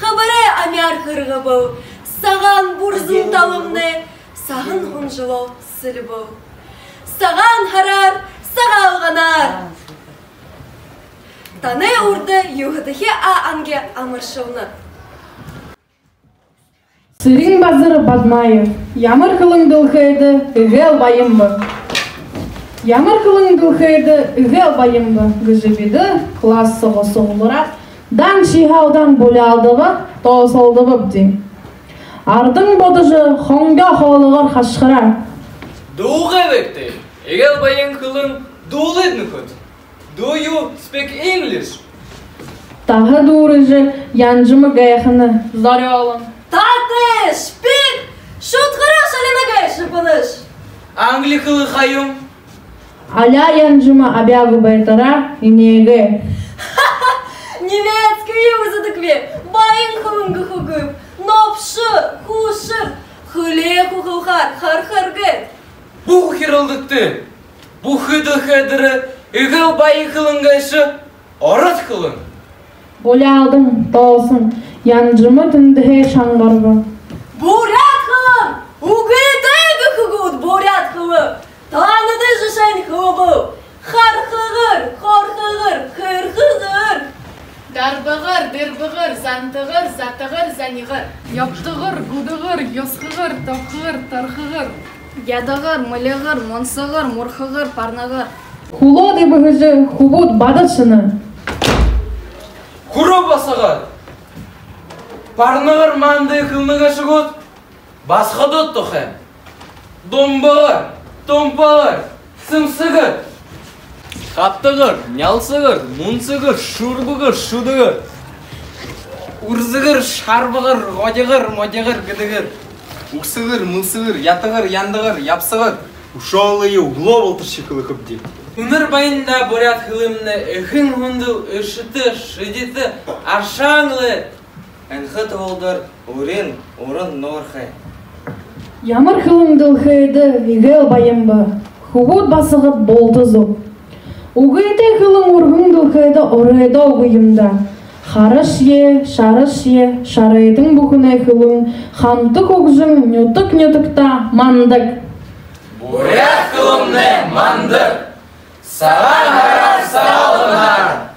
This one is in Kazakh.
Хабары амяр хырғы бұл. Саған бурзун талымны, сағын хұнжылау сілі бұл. Саған харар, сағал ғанар. Таны ұрды юғыдығы анге амыршылны. Сырин базыры Бадмаев. Ямыр қылың дұлхайды, үгел байымбы. Ямыр қылың дұлхайды, үгел байымбы. Гүжібеді, классы ғосығылырақ. Дан шихаудан бөлі алдығы, тоғысылды бұбден. Ардың бодыжы қонға қолығыр қашқыра. Дуға векті. Егел байын қылың дуыледні көт. Do you speak English? Тағы дұрыжы янжымы ғайқыны зары олын. Таты, шпик, шутқыра шалема ғайшы бұныш. Англи қылы қайым? Аля янжымы абягы байтара инеге. Немецкий узыдыкве, байын қылыңғы құгып, нопшы, құшы, хүле құғылғар, қар-қаргет. Бұқ хирылдықты. Бұқыды қадыры, үгіл байы қылыңғайшы, орат қылың. Боля алдың тоғысын, янжымы түндіге шаңғарғы. Бурят қылым, ұғыдығы құғыд бурят қылым. Таныды жышайн қылым. Қар-қығыр, қор-қығыр, қыр-қығыр. Дарбығыр, дырбығыр, зантығыр, затығыр, занығыр. Яптығыр, гудығыр, йосқығыр, тоқығыр, тарқығыр. Ядығыр, мүлігір, монсығыр, мұрқығыр, парнығыр. Хуло дебігіжі хубуд бадышыны. Құра басығыр. Парнығыр манды қылныға шығыд, басқыды тұқы. Домбағыр, томпағыр, сымсығыр. Қаптығыр, нялсығыр, мұнсығыр, шурбығыр, шудығыр. Урзығыр, шарбығыр, ғодығыр, модығыр, гідігір. Ұқсығыр, мұлсығыр, ятығыр, яндығыр, япсығыр. Ушалые угловал тыршықылы көпде. Үнір байында борят қылымны үхін ғындыл, үшіті, шыдеті, аршаңлы. Әнхіт олдар, өрен, орын норхай. Ямыр қылың дұлхайды егел байымбы. Хубуд басығыт болтызу. Уғыйты қылың ұрғын дұлхайды орайда оғыйымда. Харыш е, шарыш е, шарайдың бұқынай қылың, хамтық оғжың нютық-нютықта мандық. Борят қылымны мандық, саған харар сағалғынар.